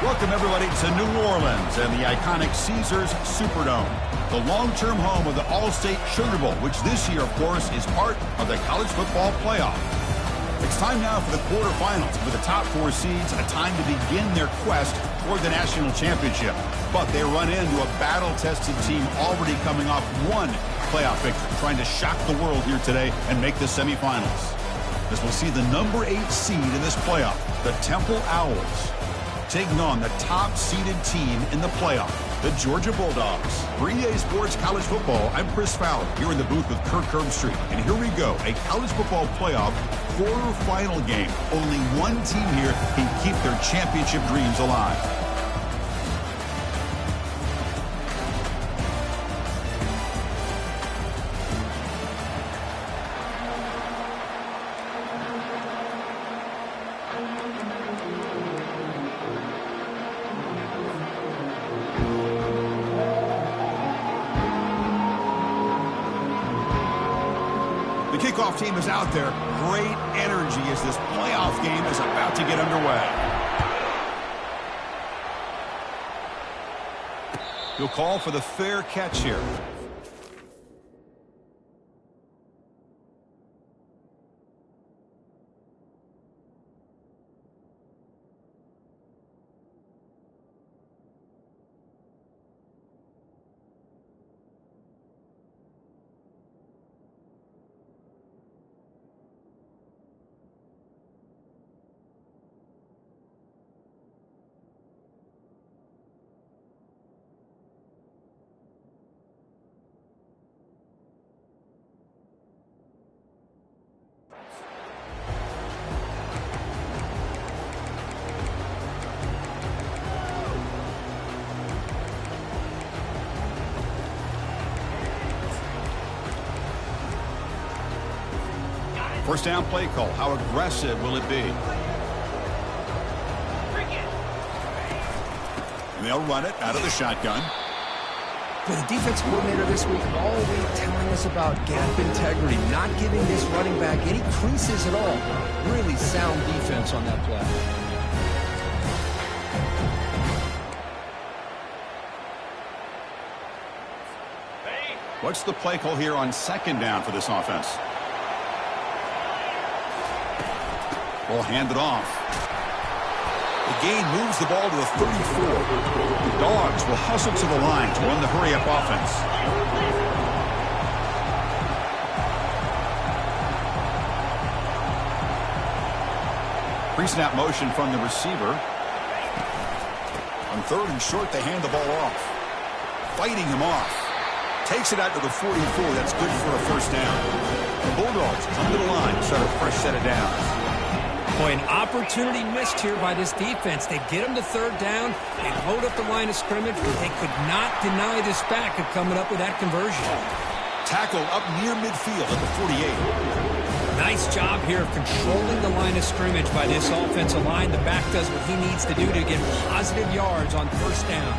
Welcome, everybody, to New Orleans and the iconic Caesars Superdome, the long-term home of the All-State Sugar Bowl, which this year, of course, is part of the college football playoff. It's time now for the quarterfinals, with the top 4 seeds, a time to begin their quest toward the national championship. But they run into a battle-tested team already coming off one playoff victory, trying to shock the world here today and make the semifinals. As we'll see the number 8 seed in this playoff, the Temple Owls, taking on the top-seeded team in the playoff, the Georgia Bulldogs. For EA Sports College Football, I'm Chris Fowler, here in the booth with Kirk Herbstreit. And here we go, a college football playoff quarterfinal game. Only one team here can keep their championship dreams alive. Kickoff team is out there. Great energy as this playoff game is about to get underway. He'll call for the fair catch here. First down play call. How aggressive will it be? And they'll run it out of the shotgun. But the defense coordinator this week all week telling us about gap integrity, not giving this running back any creases at all. Really sound defense on that play. What's the play call here on second down for this offense? Will hand it off. The gain moves the ball to the 34. The Dogs will hustle to the line to run the hurry-up offense. Pre-snap motion from the receiver. On third and short, they hand the ball off. Fighting him off. Takes it out to the 44. That's good for a first down. The Bulldogs come to the line to start a fresh set of downs. Boy, an opportunity missed here by this defense. They get them to third down. They load up the line of scrimmage, but they could not deny this back of coming up with that conversion. Tackle up near midfield at the 48. Nice job here of controlling the line of scrimmage by this offensive line. The back does what he needs to do to get positive yards on first down.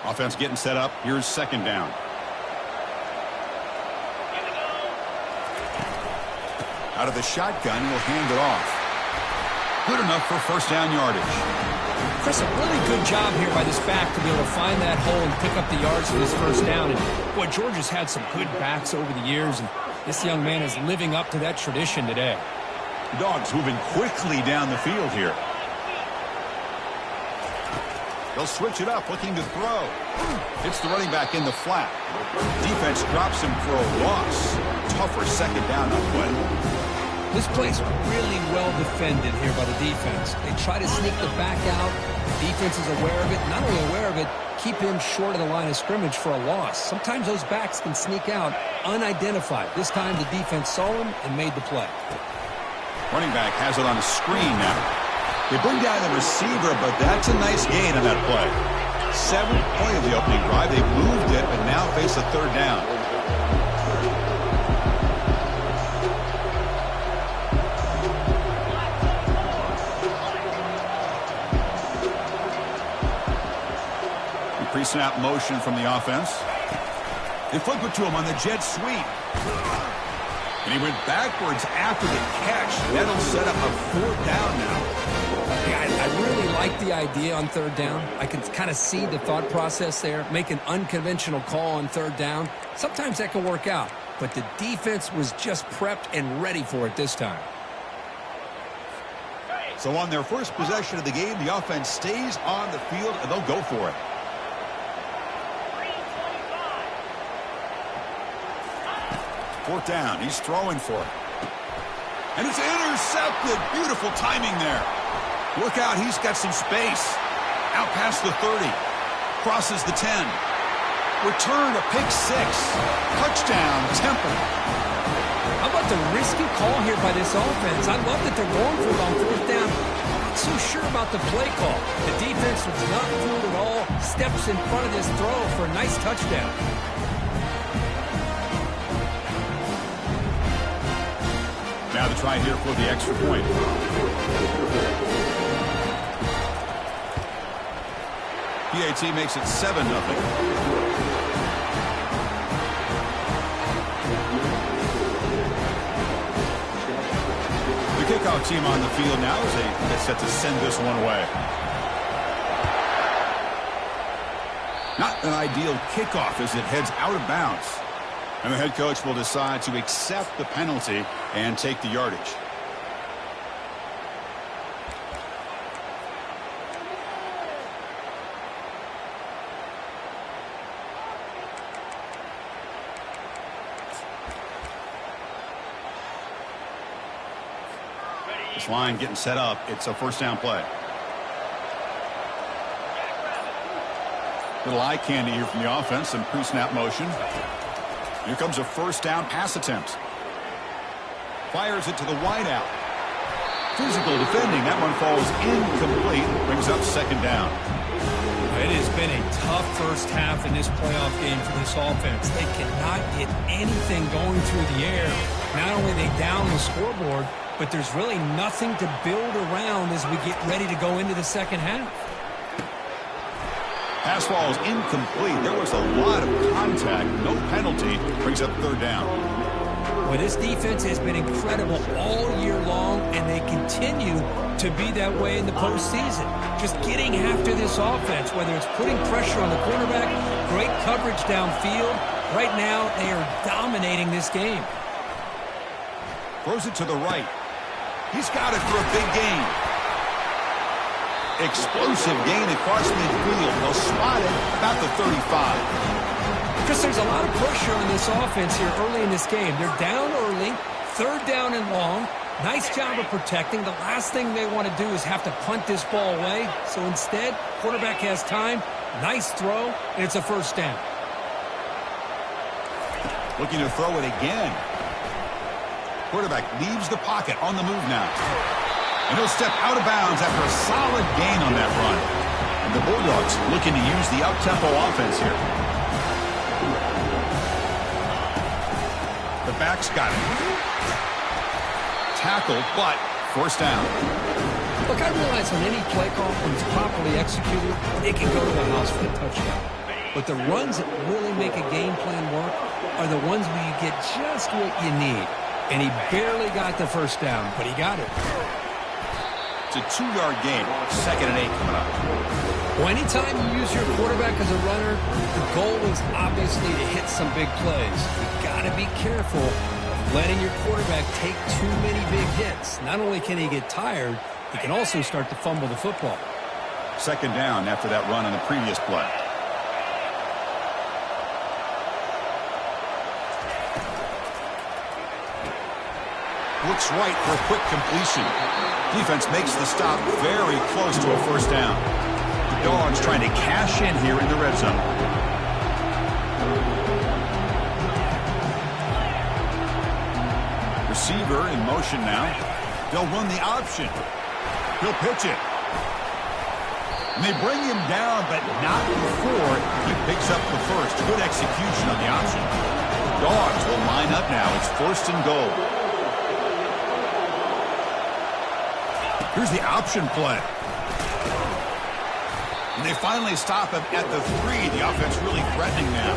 Offense getting set up. Here's second down. Out of the shotgun, he'll hand it off. Good enough for first down yardage. Chris, a really good job here by this back to be able to find that hole and pick up the yards for this first down. And boy, Georgia's had some good backs over the years, and this young man is living up to that tradition today. The Dogs moving quickly down the field here. They'll switch it up, looking to throw. Hits the running back in the flat. Defense drops him for a loss. Tougher second down that play. This play's really well defended here by the defense. They try to sneak the back out. The defense is aware of it. Not only aware of it, keep him short of the line of scrimmage for a loss. Sometimes those backs can sneak out unidentified. This time the defense saw him and made the play. Running back has it on a screen now. They bring down the receiver, but that's a nice gain on that play. 7th play of the opening drive. They've moved it, but now face a third down. Pre-snap motion from the offense. They flip it to him on the jet sweep. And he went backwards after the catch. That'll set up a 4th down now. Yeah, I really like the idea on 3rd down. I can kind of see the thought process there. Make an unconventional call on 3rd down. Sometimes that can work out. But the defense was just prepped and ready for it this time. So on their first possession of the game, the offense stays on the field, and they'll go for it. Fourth down. He's throwing for it. And it's intercepted. Beautiful timing there. Look out. He's got some space. Out past the 30. Crosses the 10. Return a pick 6. Touchdown, Temple. How about the risky call here by this offense? I love that they're going for it on 4th down. Not so sure about the play call. The defense was not fooled at all. Steps in front of this throw for a nice touchdown. Now to try here for the extra point. PAT makes it 7-0. The kickoff team on the field now as they get set to send this one away. Not an ideal kickoff as it heads out of bounds. And the head coach will decide to accept the penalty and take the yardage. This line getting set up. It's a 1st down play. Little eye candy here from the offense. Some pre-snap motion. Here comes a 1st down pass attempt. Fires it to the wideout. Physical defending. That one falls incomplete. Brings up 2nd down. It has been a tough first half in this playoff game for this offense. They cannot get anything going through the air. Not only they down the scoreboard, but there's really nothing to build around as we get ready to go into the 2nd half. Pass ball is incomplete. There was a lot of contact. No penalty. Brings up 3rd down. Well, this defense has been incredible all year long, and they continue to be that way in the postseason. Just getting after this offense, whether it's putting pressure on the quarterback, great coverage downfield. Right now, they are dominating this game. Throws it to the right. He's got it for a big gain. Explosive gain across midfield. They'll spot it about the 35. Chris, there's a lot of pressure on this offense here early in this game. They're down early, 3rd down and long. Nice job of protecting. The last thing they want to do is have to punt this ball away. So instead, quarterback has time. Nice throw, and it's a 1st down. Looking to throw it again. Quarterback leaves the pocket on the move now. And he'll step out of bounds after a solid gain on that run. And the Bulldogs looking to use the up-tempo offense here. The back's got it. Tackle, but 1st down. Look, I realize on any play call, when it's properly executed, it can go to the house for a touchdown. But the runs that really make a game plan work are the ones where you get just what you need. And he barely got the 1st down, but he got it. It's a 2-yard gain. 2nd and 8 coming up. Well, anytime you use your quarterback as a runner, the goal is obviously to hit some big plays. You've got to be careful of letting your quarterback take too many big hits. Not only can he get tired, he can also start to fumble the football. 2nd down after that run on the previous play. Looks right for a quick completion. Defense makes the stop very close to a 1st down. The Dogs trying to cash in here in the red zone. Receiver in motion now. They'll run the option. He'll pitch it. And they bring him down, but not before he picks up the 1st. Good execution on the option. Dogs will line up now. It's 1st and goal. Here's the option play. And they finally stop him at the 3. The offense really threatening now.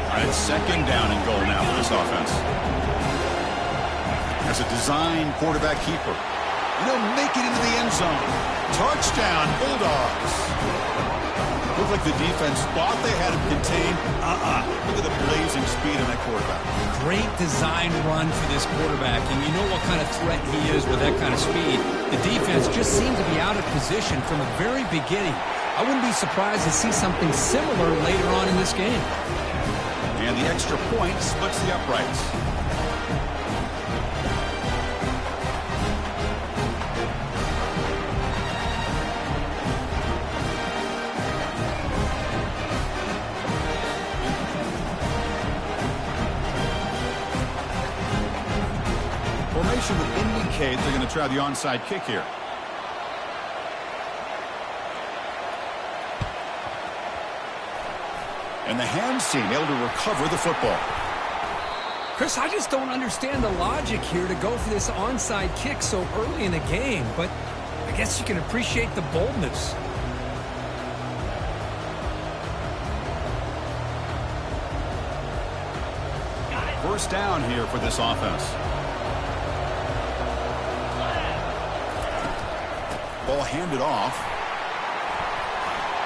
All right, second down and goal now for this offense. As a design quarterback keeper. And he'll make it into the end zone. Touchdown, Bulldogs. Looked like the defense thought they had him contained. Look at the blazing speed of that quarterback. Great design run for this quarterback, and you know what kind of threat he is with that kind of speed. The defense just seemed to be out of position from the very beginning. I wouldn't be surprised to see something similar later on in this game. And the extra point splits the uprights. Formation would indicate they're going to try the onside kick here. And the hands team able to recover the football. Chris, I just don't understand the logic here to go for this onside kick so early in the game, but I guess you can appreciate the boldness. First down here for this offense. Ball handed off.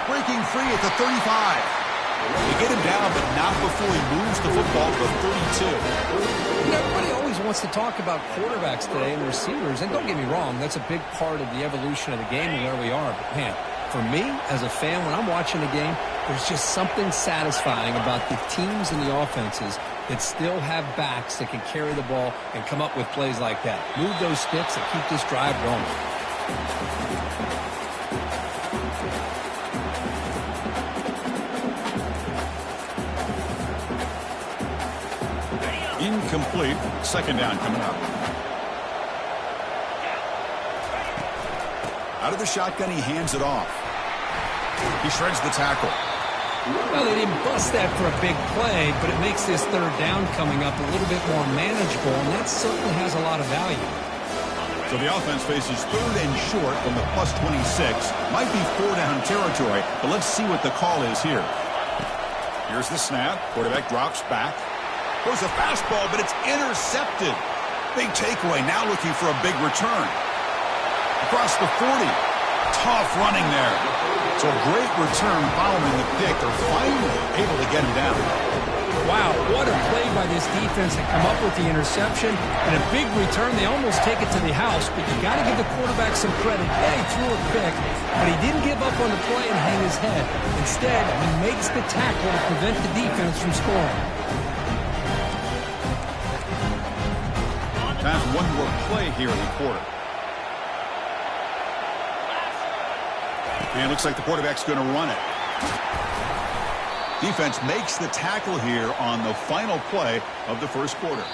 Breaking free at the 35. They get him down, but not before he moves the football to the 32. You know, everybody always wants to talk about quarterbacks today and receivers, and don't get me wrong, that's a big part of the evolution of the game and where we are. But, man, for me, as a fan, when I'm watching the game, there's just something satisfying about the teams and the offenses that still have backs that can carry the ball and come up with plays like that. Move those sticks and keep this drive going. Incomplete. Second down coming up. Out of the shotgun, he hands it off. He shreds the tackle. Well, they didn't bust that for a big play, but it makes this third down coming up a little bit more manageable, and that certainly has a lot of value. So the offense faces third and short from the plus 26. Might be 4-down territory, but let's see what the call is here. Here's the snap. Quarterback drops back. Goes a fastball, but it's intercepted. Big takeaway, now looking for a big return. Across the 40. Tough running there. So a great return following the pick. They're finally able to get him down. Wow, what a play by this defense to come up with the interception. And a big return. They almost take it to the house, but you got to give the quarterback some credit. Yeah, he threw it quick, but he didn't give up on the play and hang his head. Instead, he makes the tackle to prevent the defense from scoring. Time for one more play here in the quarter. And it looks like the quarterback's going to run it. Defense makes the tackle here on the final play of the first quarter.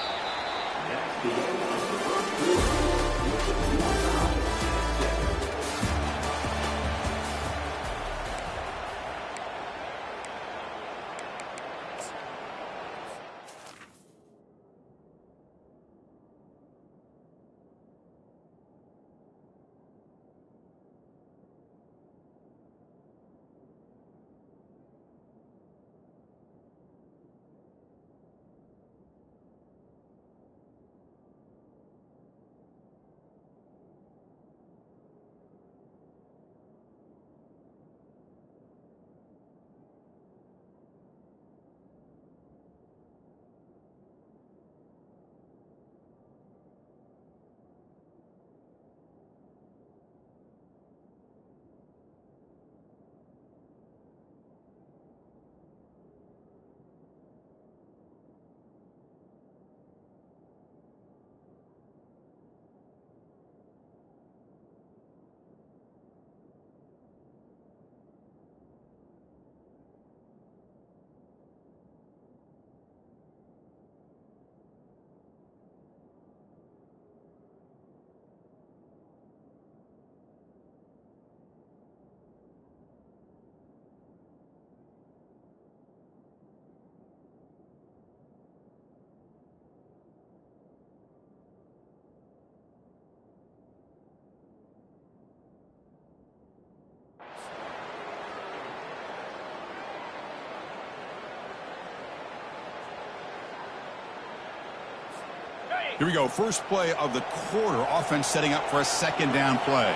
Here we go. First play of the quarter. Offense setting up for a second down play.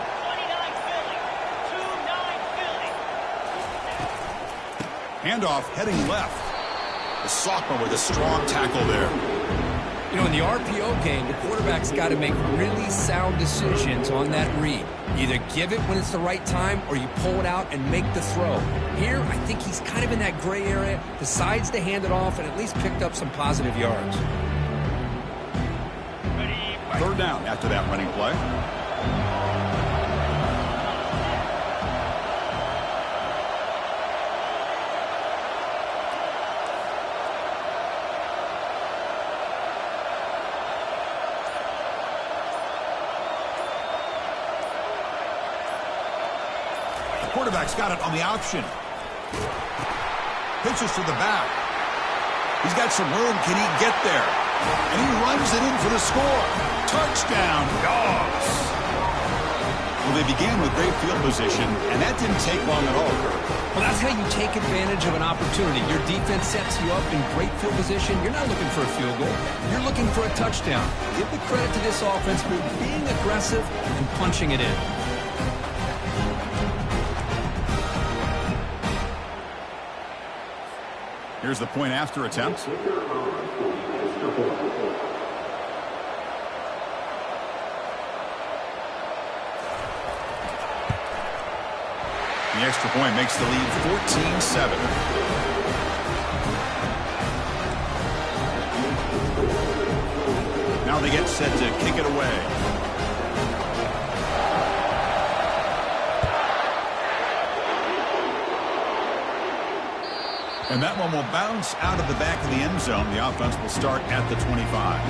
Handoff heading left. The sophomore with a strong tackle there. You know, in the RPO game, the quarterback's got to make really sound decisions on that read. Either give it when it's the right time or you pull it out and make the throw. Here, I think he's kind of in that gray area, decides to hand it off and at least picked up some positive yards. Third down after that running play. Quarterback's got it on the option. Pitches to the back. He's got some room. Can he get there? And he runs it in for the score. Touchdown, Dogs. Well, they began with great field position, and that didn't take long at all, Kirk. Well, that's how you take advantage of an opportunity. Your defense sets you up in great field position. You're not looking for a field goal. You're looking for a touchdown. Give the credit to this offense for being aggressive and punching it in. Here's the point after attempt. The extra point makes the lead 14-7. Now they get set to kick it away. And that one will bounce out of the back of the end zone. The offense will start at the 25.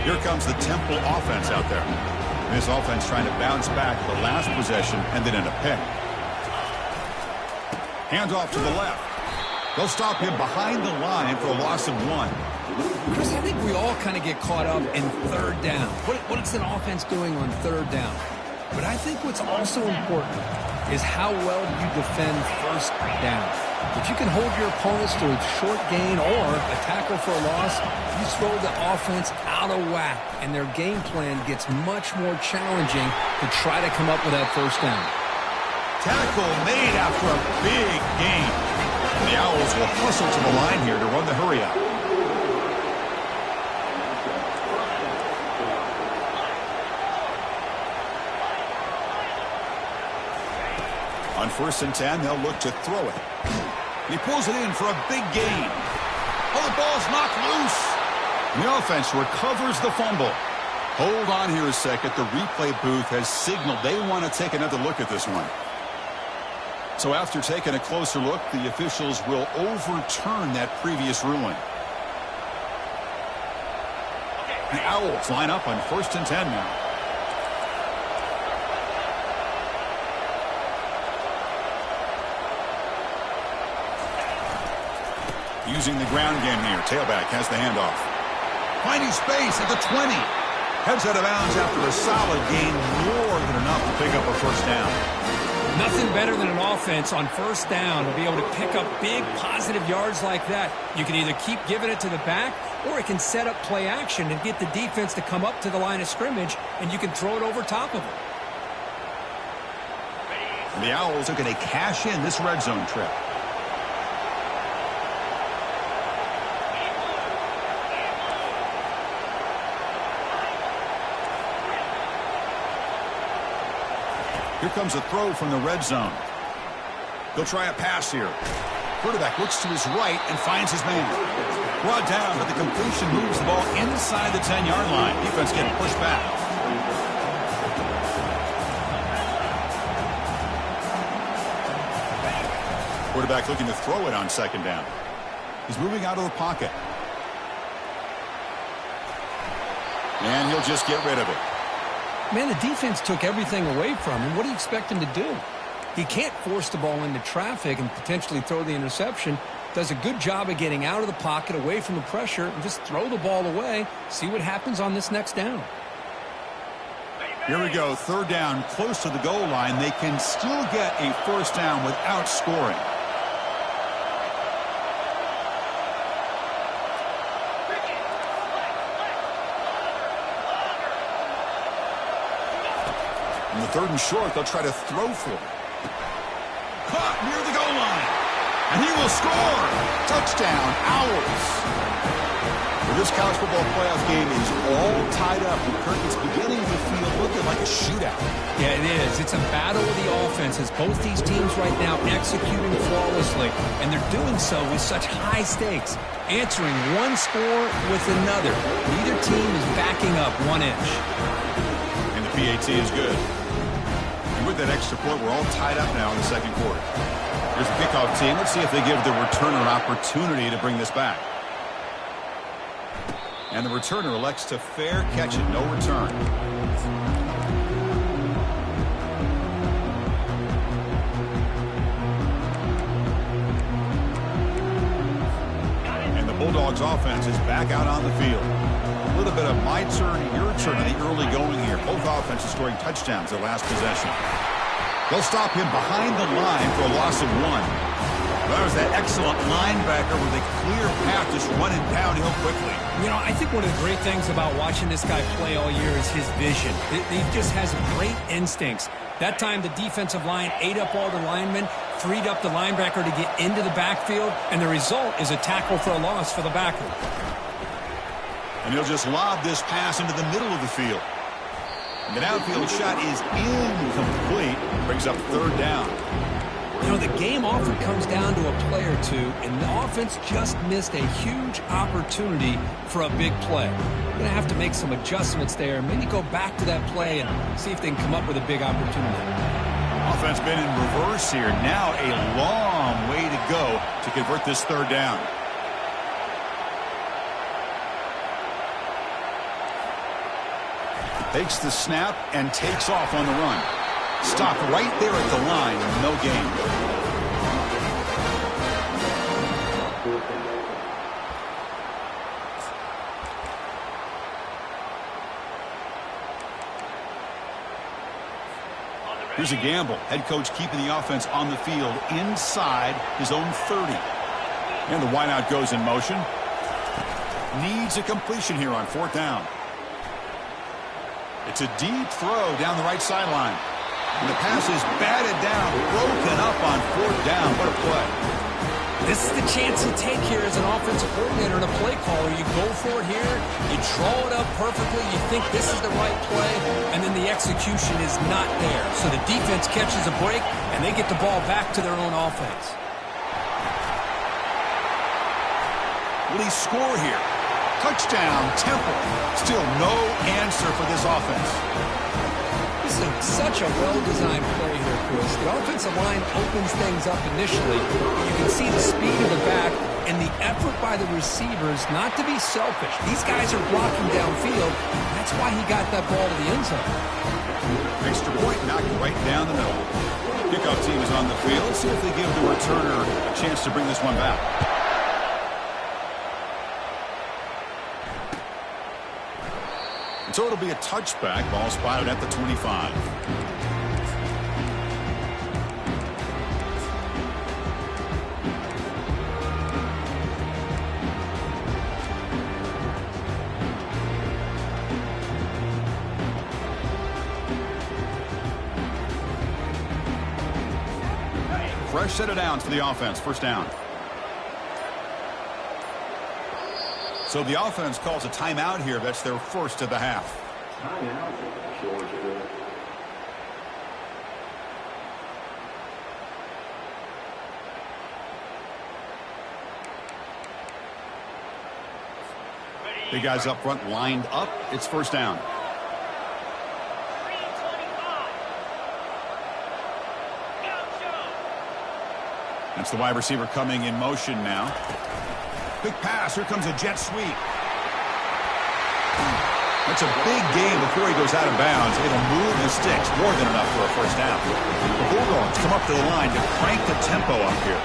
Here comes the Temple offense out there. This offense trying to bounce back the last possession and then in a pick. Hands off to the left. They'll stop him behind the line for a loss of 1. Chris, I think we all kind of get caught up in third down. What's an offense doing on third down? But I think what's also important is how well you defend first down. If you can hold your opponents to a short gain or a tackle for a loss, you throw the offense out of whack, and their game plan gets much more challenging to try to come up with that first down. Tackle made after a big gain. The Owls will hustle to the line here to run the hurry-up. On 1st and 10, they'll look to throw it. He pulls it in for a big gain. Oh, the ball's knocked loose. And the offense recovers the fumble. Hold on here a second. The replay booth has signaled they want to take another look at this one. So after taking a closer look, the officials will overturn that previous ruling. The Owls line up on 1st and 10 now. Using the ground game here. Tailback has the handoff. Finding space at the 20. Heads out of bounds after a solid gain. More than enough to pick up a first down. Nothing better than an offense on first down to be able to pick up big positive yards like that. You can either keep giving it to the back or it can set up play action and get the defense to come up to the line of scrimmage and you can throw it over top of them. The Owls are going to cash in this red zone trip. Here comes a throw from the red zone. They'll try a pass here. Quarterback looks to his right and finds his man. Brought down, but the completion moves the ball inside the 10-yard line. Defense getting pushed back. Quarterback looking to throw it on 2nd down. He's moving out of the pocket. And he'll just get rid of it. Man, the defense took everything away from him. What do you expect him to do? He can't force the ball into traffic and potentially throw the interception. Does a good job of getting out of the pocket, away from the pressure, and just throw the ball away. See what happens on this next down. Here we go. 3rd down, close to the goal line. They can still get a first down without scoring. On the 3rd and short, they'll try to throw for it. Caught near the goal line. And he will score. Touchdown, Owls. Well, this college football playoff game is all tied up. It's beginning to feel looking like a shootout. Yeah, it is. It's a battle of the offenses. Both these teams right now executing flawlessly, and they're doing so with such high stakes, answering one score with another. Neither team is backing up 1 inch. And the PAT is good. And with that extra point, we're all tied up now in the 2nd quarter. Here's the kickoff team. Let's see if they give the returner an opportunity to bring this back. And the returner elects to fair catch it. No return. And the Bulldogs offense is back out on the field. A little bit of my turn, your turn in the early going here. Both offenses scoring touchdowns their last possession. They'll stop him behind the line for a loss of 1. That was that excellent linebacker with a clear path, just running downhill quickly. You know, I think one of the great things about watching this guy play all year is his vision. He just has great instincts. That time, the defensive line ate up all the linemen, freed up the linebacker to get into the backfield, and the result is a tackle for a loss for the backer. And he'll just lob this pass into the middle of the field. And the downfield shot is incomplete. Brings up 3rd down. You know, the game often comes down to a play or two, and the offense just missed a huge opportunity for a big play. They're going to have to make some adjustments there, maybe go back to that play and see if they can come up with a big opportunity. Offense been in reverse here. Now a long way to go to convert this 3rd down. Takes the snap and takes off on the run. Stopped right there at the line, no gain. Here's a gamble. Head coach keeping the offense on the field inside his own 30. And the wideout goes in motion. Needs a completion here on 4th down. It's a deep throw down the right sideline. And the pass is batted down, broken up on 4th down. What a play. This is the chance you take here as an offensive coordinator and a play caller. You go for it here, you draw it up perfectly, you think this is the right play, and then the execution is not there. So the defense catches a break, and they get the ball back to their own offense. Will he score here? Touchdown, Temple. Still no answer for this offense. This is such a well-designed play here, Chris. The offensive line opens things up initially. You can see the speed of the back and the effort by the receivers not to be selfish. These guys are blocking downfield. That's why he got that ball to the end zone. Extra point knocked right down the middle. Kickoff team is on the field. Let's see if they give the returner a chance to bring this one back. And so it'll be a touchback. Ball spotted at the 25. Fresh set of downs for the offense. 1st down. So the offense calls a timeout here. That's their 1st of the half. Big guys up front lined up. It's 1st down. That's the wide receiver coming in motion now. Quick pass. Here comes a jet sweep. That's a big gain before he goes out of bounds. It'll move the sticks. More than enough for a 1st down. The Bulldogs come up to the line to crank the tempo up here.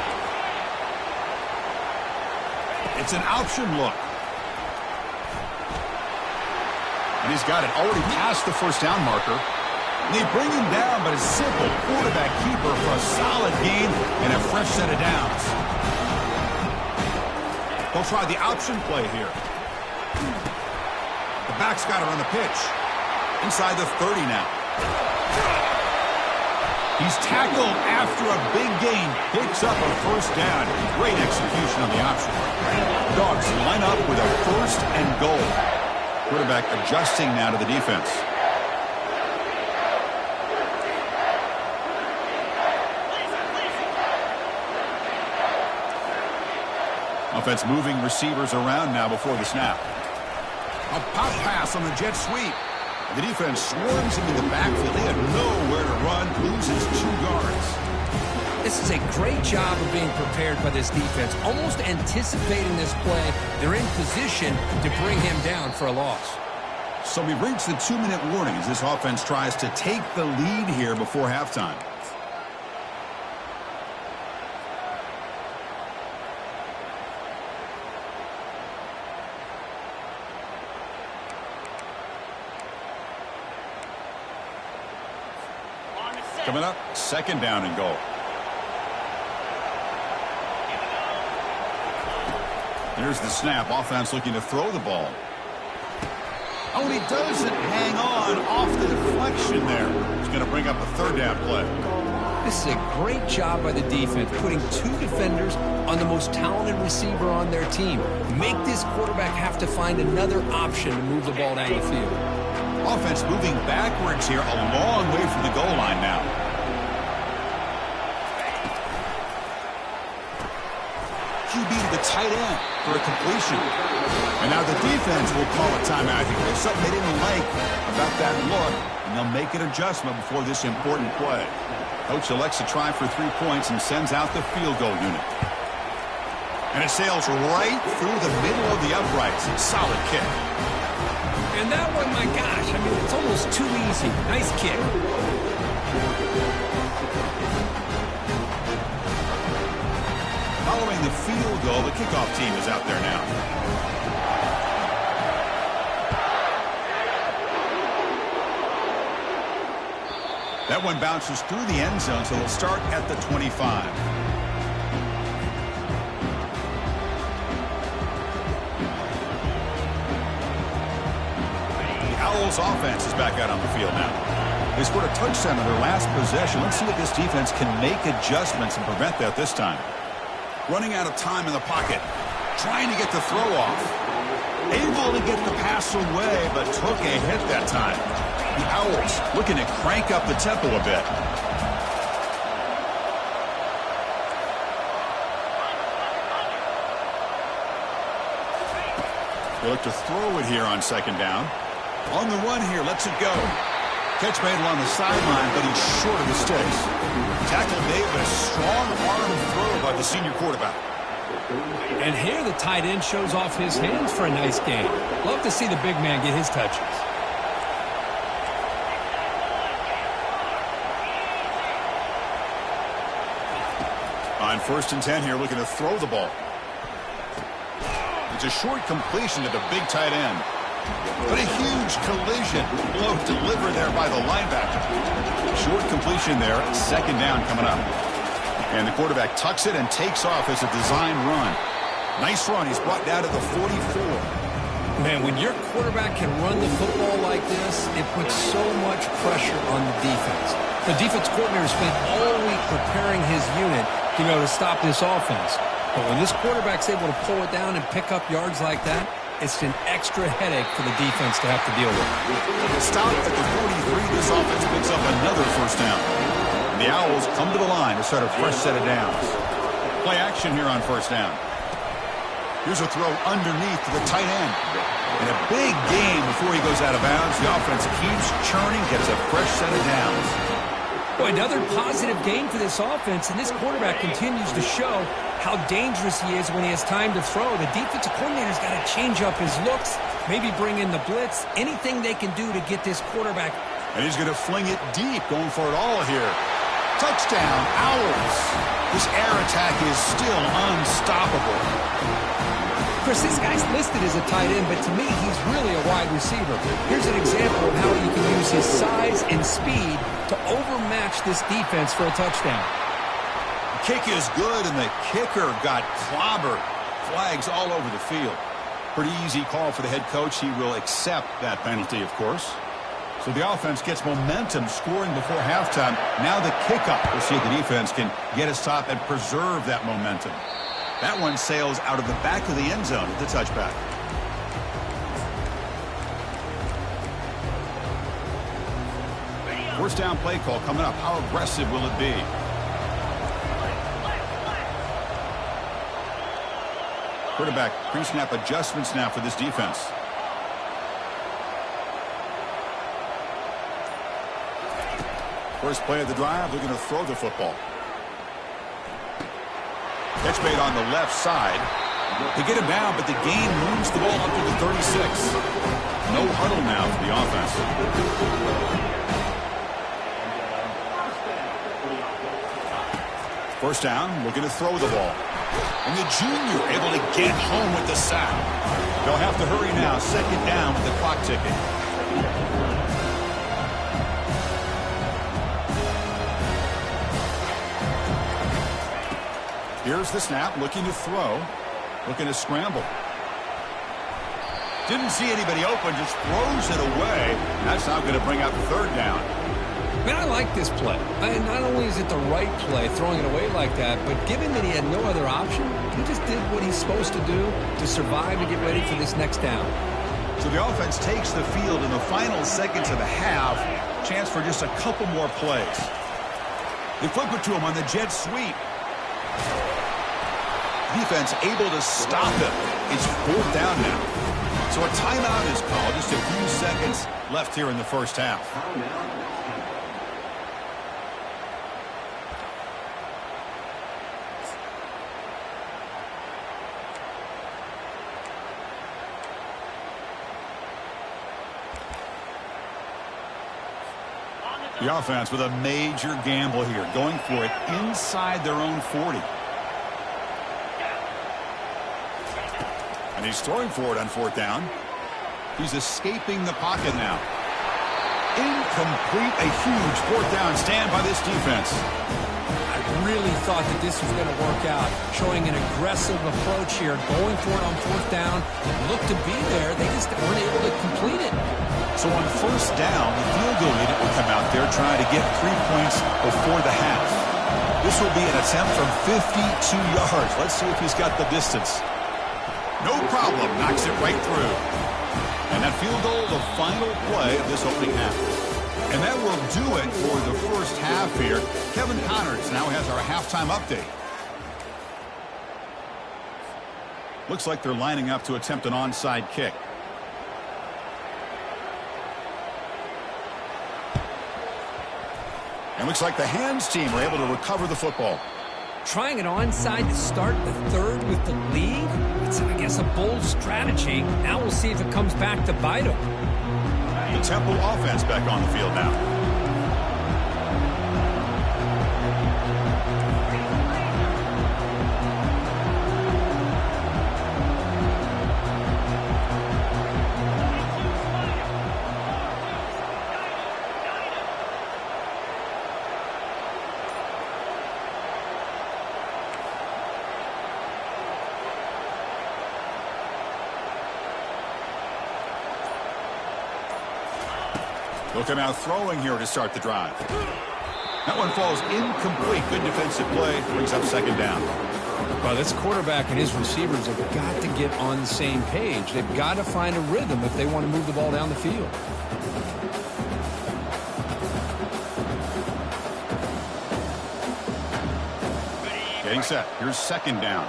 It's an option look. And he's got it already past the 1st down marker. And they bring him down, but a simple quarterback keeper for a solid gain and a fresh set of downs. They'll try the option play here. The back's got her on the pitch. Inside the 30 now. He's tackled after a big gain. Picks up a first down. Great execution on the option. Dogs line up with a first and goal. Quarterback adjusting now to the defense. Offense moving receivers around now before the snap. A pop pass on the jet sweep. The defense swarms him in the backfield. They had nowhere to run. Loses 2 yards. This is a great job of being prepared by this defense. Almost anticipating this play. They're in position to bring him down for a loss. So we've reached the 2-minute warning as this offense tries to take the lead here before halftime. Coming up, second down and goal. Here's the snap. Offense looking to throw the ball. Oh, and he doesn't hang on off the deflection there. He's going to bring up a third down play. This is a great job by the defense, putting 2 defenders on the most talented receiver on their team. Make this quarterback have to find another option to move the ball down the field. Offense moving backwards here, a long way from the goal line now. QB to the tight end for a completion. And now the defense will call a timeout here. There's something they didn't like about that look, and they'll make an adjustment before this important play. Coach elects to try for 3 points and sends out the field goal unit. And it sails right through the middle of the uprights. Solid kick. And that one, my gosh, I mean, it's almost too easy. Nice kick. Following the field goal, the kickoff team is out there now. That one bounces through the end zone, so they'll start at the 25. Owls offense is back out on the field now. They scored a touchdown in their last possession. Let's see if this defense can make adjustments and prevent that this time. Running out of time in the pocket. Trying to get the throw off. Able to get the pass away, but took a hit that time. The Owls looking to crank up the tempo a bit. They look to throw it here on second down. On the run here, lets it go. Catch made along the sideline, but he's short of the sticks. Tackle made with a strong arm throw by the senior quarterback. And here the tight end shows off his hands for a nice game. Love to see the big man get his touches. On 1st and 10 here, looking to throw the ball. It's a short completion to the big tight end. But a huge collision. Blow delivered there by the linebacker. Short completion there. Second down coming up. And the quarterback tucks it and takes off as a design run. Nice run. He's brought down to the 44. Man, when your quarterback can run the football like this, it puts so much pressure on the defense. The defense coordinator spent all week preparing his unit to be able to stop this offense. But when this quarterback's able to pull it down and pick up yards like that, it's an extra headache for the defense to have to deal with. Stopped at the 43. This offense picks up another first down. And the Owls come to the line to start a fresh set of downs. Play action here on first down. Here's a throw underneath to the tight end. And a big gain before he goes out of bounds. The offense keeps churning, gets a fresh set of downs. Boy, another positive gain for this offense, and this quarterback continues to show how dangerous he is when he has time to throw. The defensive coordinator's got to change up his looks, maybe bring in the blitz, anything they can do to get this quarterback. And he's going to fling it deep, going for it all here. Touchdown, Owls. This air attack is still unstoppable. Chris, this guy's listed as a tight end, but to me, he's really a wide receiver. Here's an example of how he can use his size and speed to overmatch this defense for a touchdown. The kick is good, and the kicker got clobbered. Flags all over the field. Pretty easy call for the head coach. He will accept that penalty, of course. So the offense gets momentum scoring before halftime. Now the kickoff. We'll see if the defense can get a stop and preserve that momentum. That one sails out of the back of the end zone at the touchback. First down play call coming up. How aggressive will it be? Quarterback pre-snap adjustments now for this defense. First play of the drive, they're going to throw the football. Catch made on the left side. They get him down, but the gain moves the ball up to the 36. No huddle now for the offense. First down, looking to throw the ball. And the junior able to get home with the sack. They'll have to hurry now. Second down with the clock ticking. Here's the snap, looking to throw, looking to scramble. Didn't see anybody open, just throws it away. That's now going to bring up third down. Man, I like this play. Not only is it the right play, throwing it away like that, but given that he had no other option, he just did what he's supposed to do to survive and get ready for this next down. So the offense takes the field in the final seconds of the half. Chance for just a couple more plays. They flip it to him on the jet sweep. Defense able to stop him. It's fourth down now. So a timeout is called. Just a few seconds left here in the first half. The offense with a major gamble here, going for it inside their own 40. And he's throwing for it on fourth down. He's escaping the pocket now. Incomplete, a huge fourth down stand by this defense. I really thought that this was going to work out, showing an aggressive approach here, going for it on fourth down. It looked to be there. They just weren't able to complete it. So on first down, the field goal unit will come out there trying to get 3 points before the half. This will be an attempt from 52 yards. Let's see if he's got the distance. No problem. Knocks it right through. And that field goal, the final play of this opening half. And that will do it for the first half here. Kevin Connors now has our halftime update. Looks like they're lining up to attempt an onside kick. And looks like the hands team were able to recover the football. Trying it onside to start the third with the lead? It's, I guess, a bold strategy. Now we'll see if it comes back to bite them. The Temple offense back on the field now. Looking out throwing here to start the drive. That one falls incomplete. Good defensive play. Brings up second down. Well, this quarterback and his receivers have got to get on the same page. They've got to find a rhythm if they want to move the ball down the field. Getting set. Here's second down.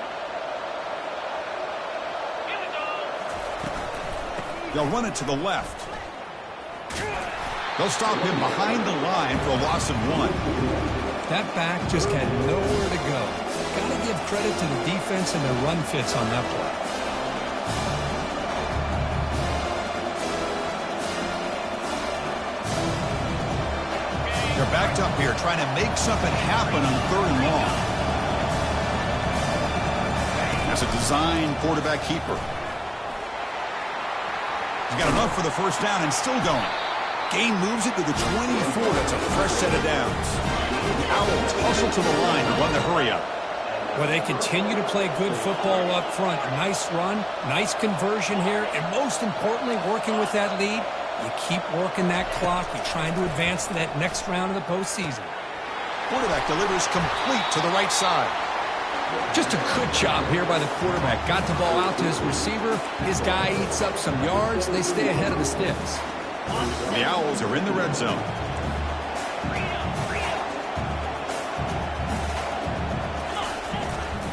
They'll run it to the left. They'll stop him behind the line for a loss of 1. That back just had nowhere to go. Got to give credit to the defense and their run fits on that play. They're backed up here trying to make something happen on third and long. That's a design quarterback keeper. He's got enough for the first down and still going. Gain moves it to the 24. That's a fresh set of downs. The Owls hustle to the line to run the hurry-up. Well, they continue to play good football up front. A nice run, nice conversion here, and most importantly, working with that lead, You keep working that clock. You're trying to advance to that next round of the postseason. Quarterback delivers complete to the right side. Just a good job here by the quarterback. Got the ball out to his receiver. His guy eats up some yards. They stay ahead of the Stiffs. The Owls are in the red zone.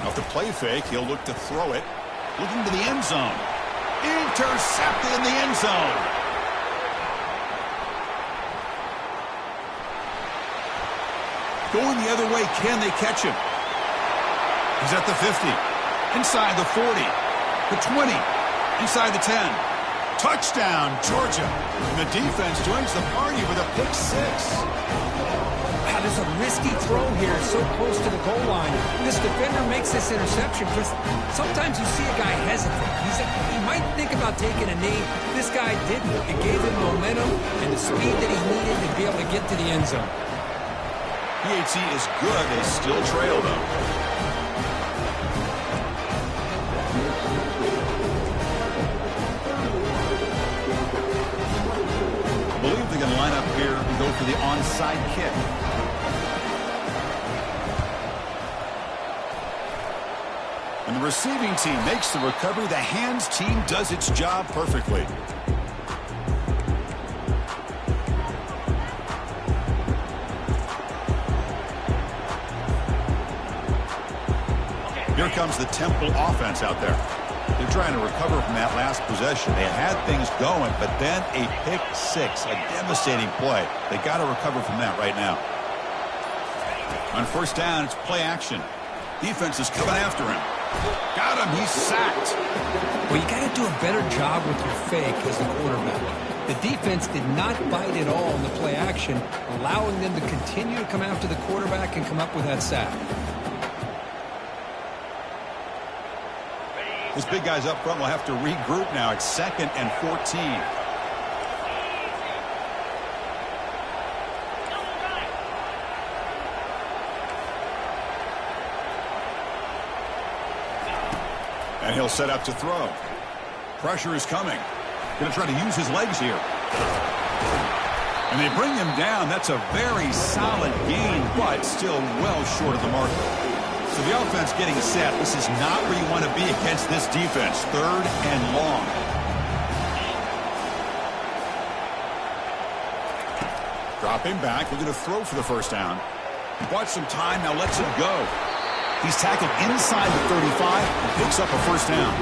Off the play fake, he'll look to throw it. Looking to the end zone. Intercepted in the end zone. Going the other way, can they catch him? He's at the 50, inside the 40, the 20, inside the 10. Touchdown, Georgia. And the defense joins the party with a pick six. Wow, there's a risky throw here, so close to the goal line. This defender makes this interception because sometimes you see a guy hesitate. He might think about taking a knee. This guy didn't. It gave him momentum and the speed that he needed to be able to get to the end zone. PHC is good. They still trail, though. I believe they're going to line up here and go for the onside kick. And the receiving team makes the recovery. The hands team does its job perfectly. Here comes the Temple offense out there. They're trying to recover from that last possession. They had things going, but then a pick six, a devastating play. They got to recover from that right now. On first down, it's play action. Defense is coming after him. Got him. He's sacked. Well, you got to do a better job with your fake as the quarterback. The defense did not bite at all in the play action, allowing them to continue to come after the quarterback and come up with that sack. Those big guys up front will have to regroup now. It's 2nd and 14. And he'll set up to throw. Pressure is coming. Going to try to use his legs here. And they bring him down. That's a very solid gain, but still well short of the mark. So the offense getting set. This is not where you want to be against this defense. 3rd and long. Drop him back. We're going to throw for the first down. Bought some time. Now lets it go. He's tackled inside the 35 and picks up a first down.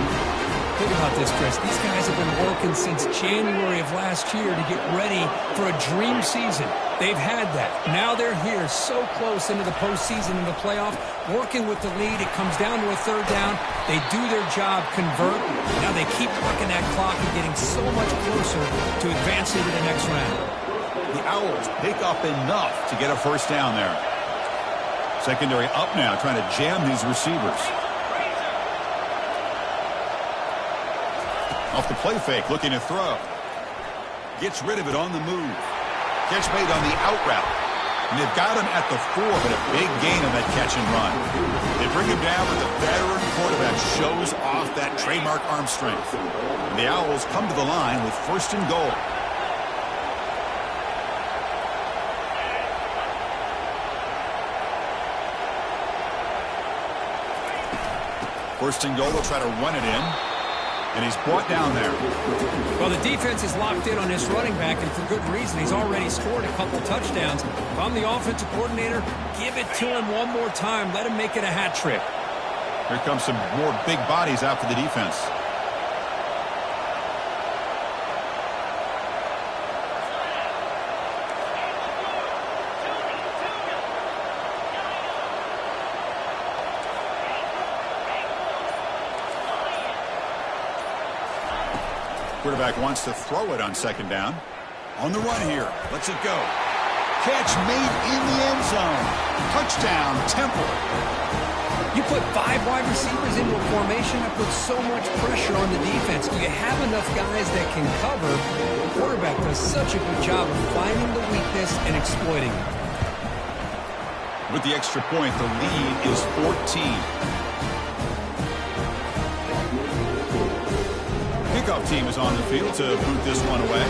Think about this, Chris. These guys have been working since January of last year to get ready for a dream season. They've had that. Now they're here so close into the postseason and the playoff, working with the lead. It comes down to a 3rd down. They do their job, convert. Now they keep working that clock and getting so much closer to advancing to the next round. The Owls pick up enough to get a first down there. Secondary up now, trying to jam these receivers. Off the play fake, looking to throw. Gets rid of it on the move. Catch made on the out route. And they've got him at the 4, but a big gain on that catch and run. They bring him down, but the veteran quarterback shows off that trademark arm strength. And the Owls come to the line with 1st and goal. First and goal, they'll try to run it in. And he's brought down there. Well, the defense is locked in on this running back, and for good reason. He's already scored a couple touchdowns. If I'm the offensive coordinator, give it to him one more time. Let him make it a hat trick. Here comes some more big bodies out for the defense. Quarterback wants to throw it on 2nd down. On the run here. Lets it go. Catch made in the end zone. Touchdown, Temple. You put 5 wide receivers into a formation that puts so much pressure on the defense. Do you have enough guys that can cover? The quarterback does such a good job of finding the weakness and exploiting it. With the extra point, the lead is 14. kickoff team is on the field to boot this one away.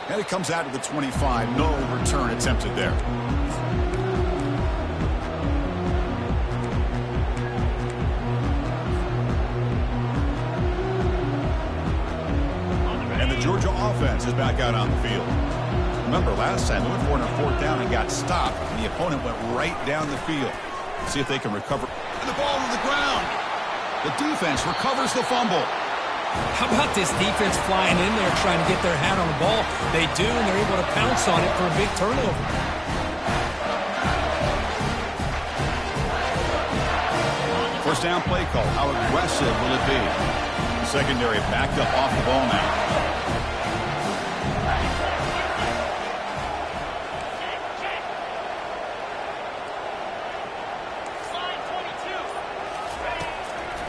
And it comes out to the 25. No return attempted there. And the Georgia offense is back out on the field. Remember, last time they went for it on fourth down and got stopped, and the opponent went right down the field. See if they can recover. And the ball to the ground. The defense recovers the fumble. How about this defense flying in there trying to get their hat on the ball? They do, and they're able to pounce on it for a big turnover. First down play call. How aggressive will it be? The secondary backed up off the ball now.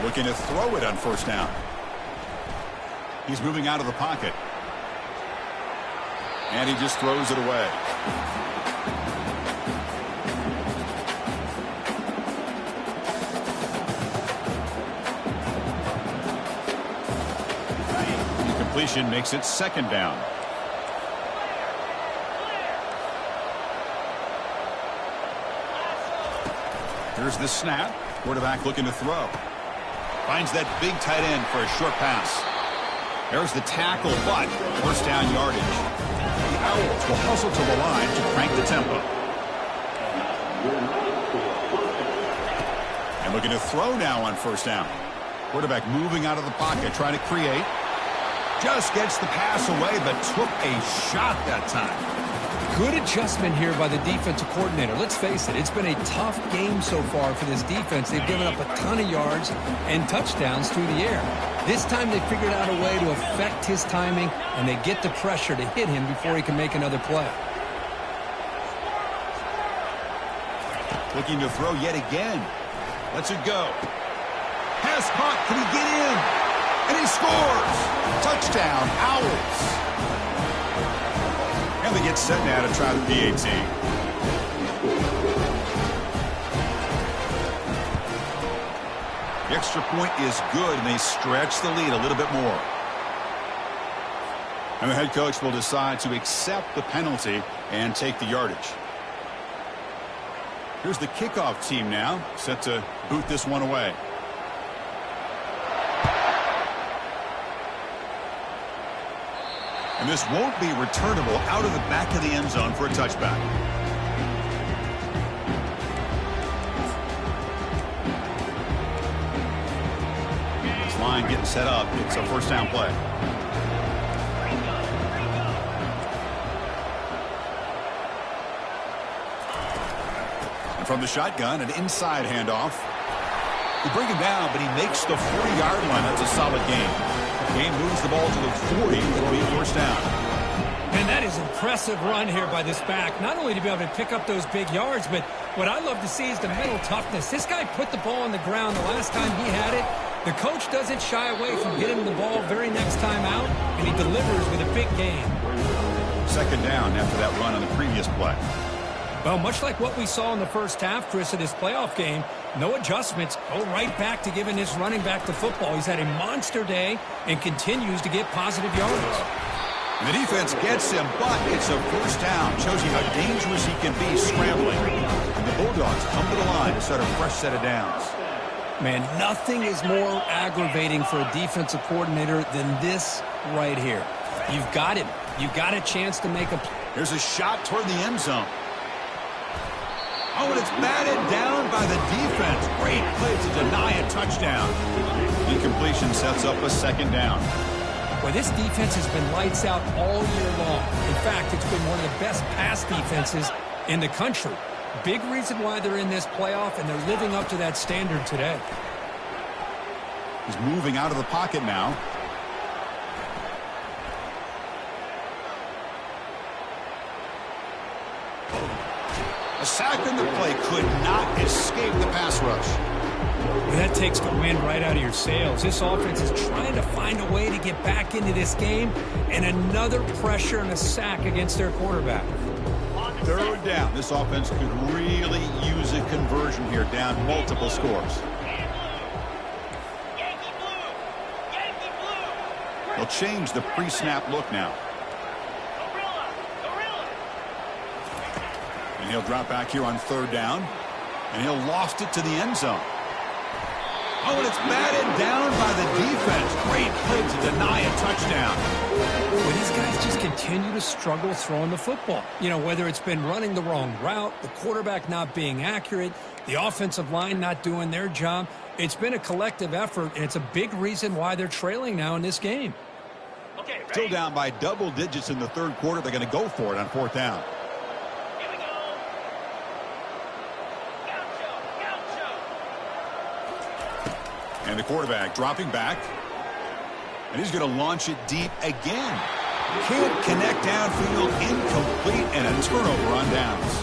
Looking to throw it on first down. He's moving out of the pocket. And he just throws it away. The completion makes it second down. Here's the snap. Quarterback looking to throw. Finds that big tight end for a short pass. There's the tackle, but first down yardage. The Owls will hustle to the line to crank the tempo. And looking to throw now on first down. Quarterback moving out of the pocket, trying to create. Just gets the pass away, but took a shot that time. Good adjustment here by the defensive coordinator. Let's face it, it's been a tough game so far for this defense. They've given up a ton of yards and touchdowns through the air. This time they figured out a way to affect his timing, and they get the pressure to hit him before he can make another play. Looking to throw yet again. Lets it go. Pass caught. Can he get in? And he scores. Touchdown, Owls. And they get set now to try the PAT. The extra point is good, and they stretch the lead a little bit more. And the head coach will decide to accept the penalty and take the yardage. Here's the kickoff team now, set to boot this one away. And this won't be returnable out of the back of the end zone for a touchback. This line getting set up. It's a first down play. And from the shotgun, an inside handoff. They bring him down, but he makes the 40-yard line. That's a solid gain. Game moves the ball to the 40. It'll be a first down. And that is an impressive run here by this back. Not only to be able to pick up those big yards, but what I love to see is the mental toughness. This guy put the ball on the ground the last time he had it. The coach doesn't shy away from getting the ball very next time out, and he delivers with a big gain. Second down after that run on the previous play. Well, much like what we saw in the first half, Chris, of this playoff game, no adjustments. Go right back to giving this running back the football. He's had a monster day and continues to get positive yards. And the defense gets him, but it's a first down. Shows you how dangerous he can be scrambling. And the Bulldogs come to the line to start a fresh set of downs. Man, nothing is more aggravating for a defensive coordinator than this right here. You've got him. You've got a chance to make a play. Here's a shot toward the end zone. Oh, and it's batted down by the defense. Great play to deny a touchdown. Incompletion sets up a second down. Well, this defense has been lights out all year long. In fact, it's been one of the best pass defenses in the country. Big reason why they're in this playoff, and they're living up to that standard today. He's moving out of the pocket now. A sack in the play could not escape the pass rush. That takes the wind right out of your sails. This offense is trying to find a way to get back into this game, and another pressure and a sack against their quarterback. Third down. This offense could really use a conversion here, down multiple scores. They'll change the pre-snap look now. And he'll drop back here on third down, and he'll loft it to the end zone. Oh, and it's batted down by the defense. Great play to deny a touchdown. Well, these guys just continue to struggle throwing the football. You know, whether it's been running the wrong route, the quarterback not being accurate, the offensive line not doing their job. It's been a collective effort, and it's a big reason why they're trailing now in this game. Okay, still down by double digits in the third quarter. They're going to go for it on fourth down. Here we go. And the quarterback dropping back. And he's going to launch it deep again. Can't connect downfield, incomplete, and a turnover on downs.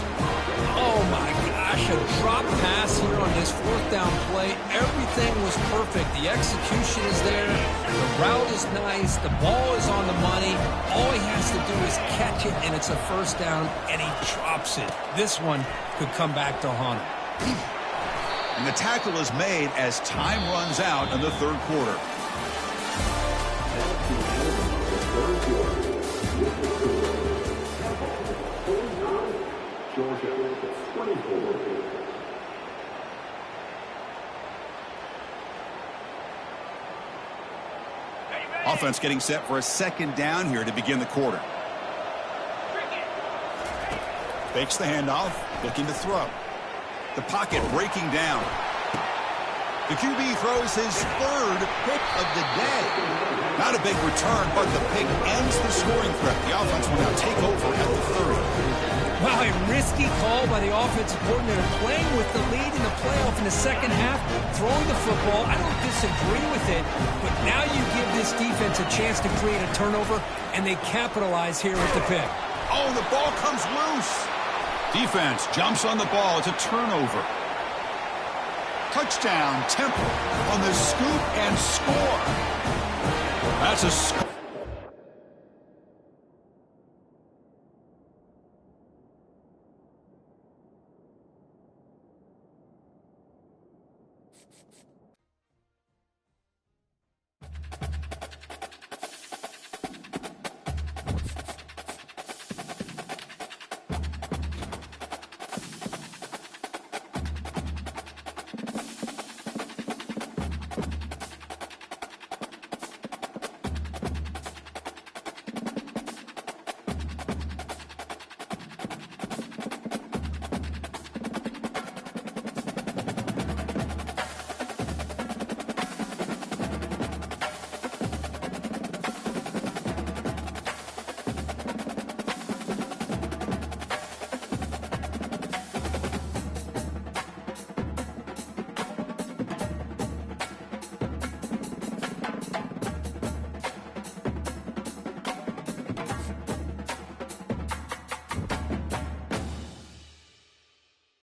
Oh, my gosh, a drop pass here on this fourth down play. Everything was perfect. The execution is there. The route is nice. The ball is on the money. All he has to do is catch it, and it's a first down, and he drops it. This one could come back to haunt him. And the tackle is made as time runs out in the third quarter. Offense getting set for a second down here to begin the quarter. Fakes the handoff, looking to throw. The pocket breaking down. The QB throws his third pick of the day. Not a big return, but the pick ends the scoring threat. The offense will now take over at the 30. Wow, a risky call by the offensive coordinator, playing with the lead in the playoff in the second half, throwing the football. I don't disagree with it, but now you give this defense a chance to create a turnover, and they capitalize here with the pick. Oh, the ball comes loose. Defense jumps on the ball. It's a turnover. Touchdown, Temple on the scoop and score. That's a score